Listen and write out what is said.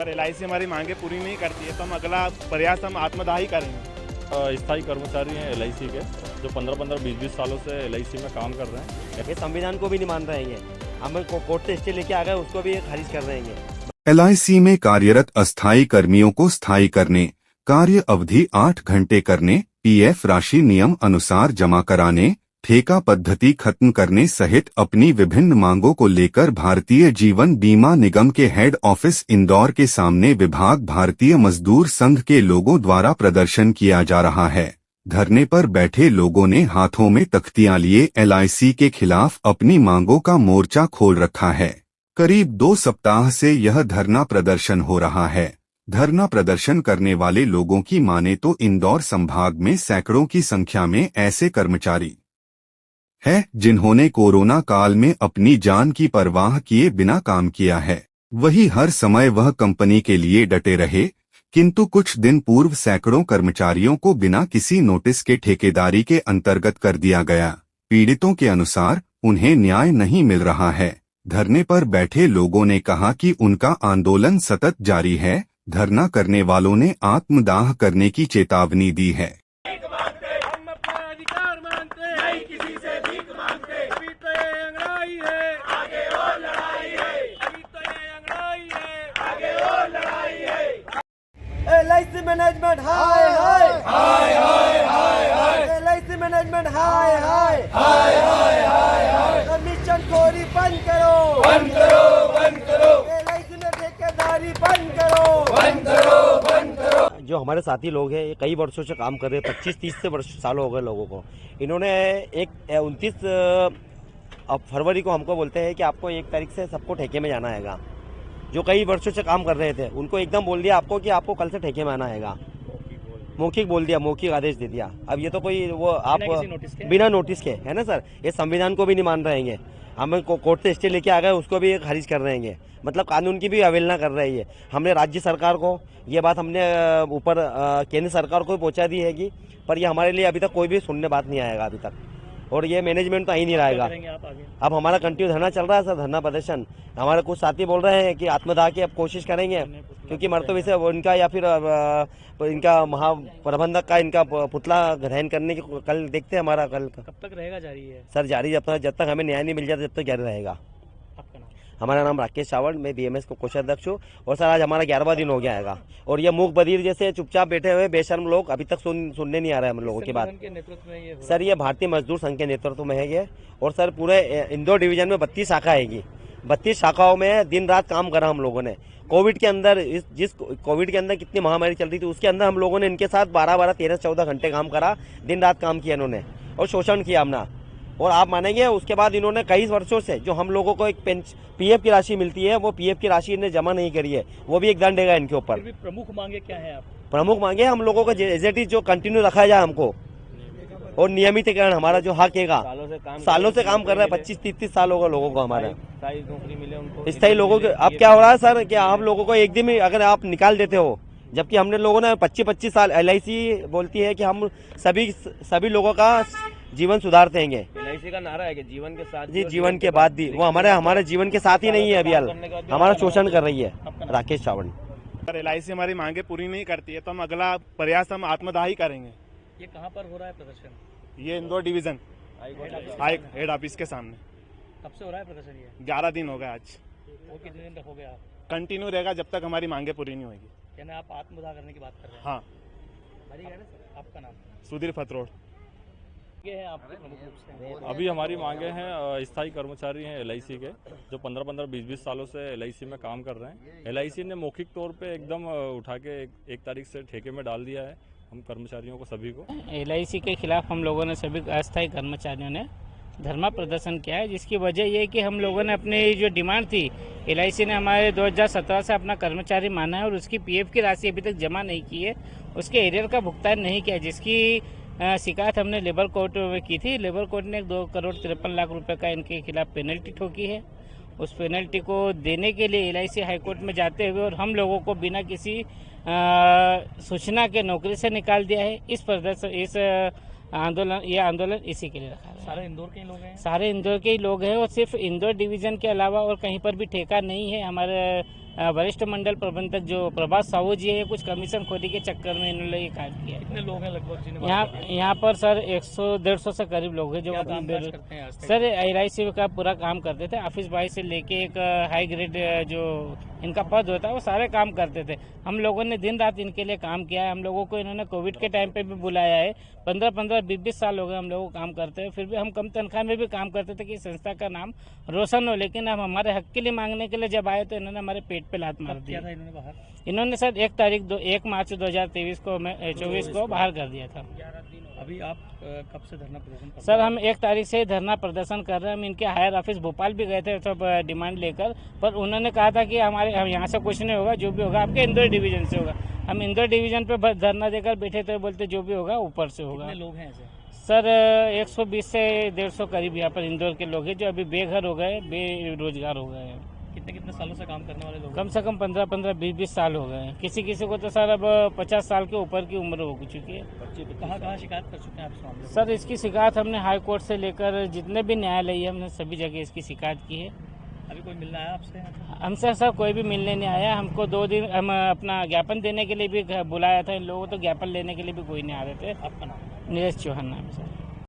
अगर LIC हमारी मांगे पूरी नहीं करती है तो हम अगला प्रयास हम आत्मदाह ही करेंगे। स्थायी कर्मचारी हैं LIC के, जो 15-15, 20-20 सालों से LIC में काम कर रहे हैं। ये संविधान को भी नहीं मान रहे हैं, हम कोर्ट से स्टे लेके आ गए, उसको भी खारिज कर रहे हैं। LIC में कार्यरत अस्थायी कर्मियों को स्थायी करने, कार्य अवधि 8 घंटे करने, PF राशि नियम अनुसार जमा कराने, ठेका पद्धति खत्म करने सहित अपनी विभिन्न मांगों को लेकर भारतीय जीवन बीमा निगम के हेड ऑफिस इंदौर के सामने विभाग भारतीय मजदूर संघ के लोगों द्वारा प्रदर्शन किया जा रहा है। धरने पर बैठे लोगों ने हाथों में तख्तियां लिए LIC के खिलाफ अपनी मांगों का मोर्चा खोल रखा है। करीब 2 सप्ताह से यह धरना प्रदर्शन हो रहा है। धरना प्रदर्शन करने वाले लोगों की माने तो इंदौर संभाग में सैकड़ों की संख्या में ऐसे कर्मचारी है जिन्होंने कोरोना काल में अपनी जान की परवाह किए बिना काम किया है। वही हर समय वह कंपनी के लिए डटे रहे, किंतु कुछ दिन पूर्व सैकड़ों कर्मचारियों को बिना किसी नोटिस के ठेकेदारी के अंतर्गत कर दिया गया। पीड़ितों के अनुसार उन्हें न्याय नहीं मिल रहा है। धरने पर बैठे लोगों ने कहा कि उनका आंदोलन सतत जारी है। धरना करने वालों ने आत्मदाह करने की चेतावनी दी है। LIC मैनेजमेंट हाय हाय हाय हाय हाय हाय, LIC मैनेजमेंट हाय हाय हाय हाय हाय हाय, कमीशन खोरी बंद करो बंद करो बंद करो, LIC में ठेकेदारी बंद करो बंद करो बंद करो। जो हमारे साथी लोग हैं, ये कई वर्षों से काम कर रहे हैं, 25-30 से साल हो गए लोगों को। इन्होंने 29 फरवरी को हमको बोलते हैं कि आपको 1 तारीख से सबको ठेके में जाना हैगा। जो कई वर्षों से काम कर रहे थे उनको एकदम बोल दिया आपको कि आपको कल से ठेके में आना हैगा। मौखिक बोल दिया, मौखिक आदेश दे दिया। अब ये तो कोई वो आप बिना नोटिस के है ना सर, ये संविधान को भी नहीं मान रहे हैं। हम कोर्ट से स्टे लेके आ गए, उसको भी खारिज कर रहे हैं। मतलब कानून की भी अवहेलना कर रही है। हमने राज्य सरकार को ये बात हमने ऊपर केंद्र सरकार को भी पहुंचा दी है, पर ये हमारे लिए अभी तक कोई भी सुनने बात नहीं आएगा अभी तक, और ये मैनेजमेंट तो आ ही नहीं रहेगा। अब हमारा कंटिन्यू धरना चल रहा है सर, धरना प्रदर्शन। हमारे कुछ साथी बोल रहे हैं कि आत्मदाह की अब कोशिश करेंगे, क्योंकि मरतबे से उनका या फिर इनका महाप्रबंधक का इनका पुतला ग्रहण करने की कल देखते हैं। हमारा कल कब तक रहेगा जारी है सर? जारी जब तक हमें न्याय नहीं मिल जाता जब तक जारी रहेगा। आपका नाम? हमारा नाम राकेश सावंत, मैं BMS को कोषाध्यक्ष हूँ। और सर आज हमारा 11वां दिन हो गया है, और ये मूक बधिर जैसे चुपचाप बैठे हुए बेशर्म लोग अभी तक सुनने नहीं आ रहे हम लोगों की बात। सर ये भारतीय मजदूर संघ के नेतृत्व में है ये, और सर पूरे इंदौर डिवीजन में 32 शाखा है। 32 शाखाओं में दिन रात काम करा हम लोगों ने। कोविड के अंदर जिस कोविड के अंदर कितनी महामारी चल रही थी, उसके अंदर हम लोगों ने इनके साथ 12-12, 13-14 घंटे काम करा, दिन रात काम किया इन्होंने, और शोषण किया हमने। और आप मानेंगे उसके बाद इन्होंने कई वर्षों से जो हम लोगों को एक PF की राशि मिलती है, वो PF की राशि इन्हें जमा नहीं करी है, वो भी एक दंड है इनके ऊपर। प्रमुख मांगे क्या है आप? प्रमुख मांगे हम लोगों को एज जो कंटिन्यू रखा जाए हमको, और नियमितीकरण हमारा जो हक हैगा। सालों से काम कर रहा है, 25-30 साल होगा लोगों को हमारे नौकरी मिले उनको। स्थायी लोगों के अब क्या हो रहा है सर कि आप लोगों को एक दिन में अगर आप निकाल देते हो, जबकि हमने लोगों ने 25-25 साल LIC बोलती है कि हम सभी लोगों का जीवन सुधारते हैं। LIC का नारा है कि जीवन के साथ जी, जीवन के बाद भी वो हमारे जीवन के साथ ही नहीं है, अभी हमारा शोषण कर रही है। राकेश सावंत। अगर LIC हमारी मांगे पूरी नहीं करती है तो हम अगला प्रयास हम आत्मदाह ही करेंगे। ये कहाँ पर हो रहा है प्रदर्शन? ये इंदौर डिवीजन हेड ऑफिस के सामने। कब से हो रहा है प्रदर्शन? ये 11 दिन हो गए आज। वो कितने दिन तक हो गया? कंटिन्यू रहेगा जब तक हमारी मांगे पूरी नहीं होगी। यानी आप आत्मदाह करने की बात कर रहे हैं? हाँ। आपका नाम? सुधीर फतरोड। ये है आपके प्रमुख रूप से? अभी हमारी मांगे हैं स्थायी कर्मचारी हैं LIC के, जो 15-15, 20-20 सालों से LIC में काम कर रहे हैं। LIC ने मौखिक तौर पे एकदम उठा के 1 तारीख से ठेके में डाल दिया है हम कर्मचारियों को, सभी को। LIC के खिलाफ हम लोगों ने सभी अस्थायी कर्मचारियों ने धरना प्रदर्शन किया है, जिसकी वजह ये कि हम लोगों ने अपनी जो डिमांड थी, LIC ने हमारे 2017 से अपना कर्मचारी माना है और उसकी PF की राशि अभी तक जमा नहीं की है, उसके एरियर का भुगतान नहीं किया, जिसकी शिकायत हमने लेबर कोर्ट में की थी। लेबर कोर्ट ने 2 करोड़ 53 लाख रुपए का इनके खिलाफ पेनल्टी ठोकी है। उस पेनल्टी को देने के लिए LIC हाईकोर्ट में जाते हुए और हम लोगों को बिना किसी सूचना के नौकरी से निकाल दिया है। इस आंदोलन इसी के लिए रखा है। सारे इंदौर के लोग हैं? सारे इंदौर के ही लोग हैं, और सिर्फ इंदौर डिवीजन के अलावा और कहीं पर भी ठेका नहीं है हमारे वरिष्ठ मंडल प्रबंधक जो प्रभात साहू जी है, कुछ कमीशन खोरी के चक्कर में इन्होंने ये कार्य किया है। कितने लोग हैं लगभग जिन्हें यहाँ पर सर 100-150 से करीब लोग हैं जो क्या अपनी कामकाज करते हैं आज तक? सर LIC का पूरा काम करते थे। ऑफिस बॉय से लेके एक हाई ग्रेड जो इनका पद होता है वो सारे काम करते थे। हम लोगों ने दिन रात इनके लिए काम किया है। हम लोगों को इन्होंने कोविड के टाइम पे भी बुलाया है। 15-15, 20-20 साल हो गए हम लोगों को काम करते हैं, फिर भी हम कम तनख्वाह में भी काम करते थे कि संस्था का नाम रोशन हो। लेकिन हम हमारे हक के लिए मांगने के लिए जब आए तो इन्होंने हमारे पेट पे लात मार दी। क्या था इन्होंने बाहर? इन्होंने सर 1 मार्च 2024 को बाहर कर दिया था। अभी आप कब से धरना प्रदर्शन कर रहे सर हम 1 तारीख से धरना प्रदर्शन कर रहे हैं। हम इनके हायर ऑफिस भोपाल भी गए थे सब डिमांड लेकर, पर उन्होंने कहा था कि हम यहाँ से कुछ नहीं होगा, जो भी होगा आपके इंदौर डिवीजन से होगा। हम इंदौर डिवीजन पे धरना देकर बैठे थे, बोलते जो भी होगा ऊपर से होगा। कितने लोग हैं ऐसे? सर 120 से 150 करीब यहाँ पर इंदौर के लोग हैं जो अभी बेघर हो गए, बेरोजगार हो गए हैं। कितने सालों से काम करने वाले लोग? कम से कम 15-15, 20-20 साल हो गए हैं। किसी किसी को तो सर अब 50 साल के ऊपर की उम्र हो चुकी है। कहाँ शिकायत कर चुके हैं आप इस मामले में? सर इसकी शिकायत हमने हाई कोर्ट से लेकर जितने भी न्यायालय है हमने सभी जगह इसकी शिकायत की है। अभी कोई मिलना आया आपसे? हमसे सर कोई भी मिलने नहीं आया। हमको 2 दिन हम अपना ज्ञापन देने के लिए भी बुलाया था इन लोगों को, तो ज्ञापन लेने के लिए भी कोई नहीं आ रहे थे। आपका नाम? नीरज चौहान नाम है सर।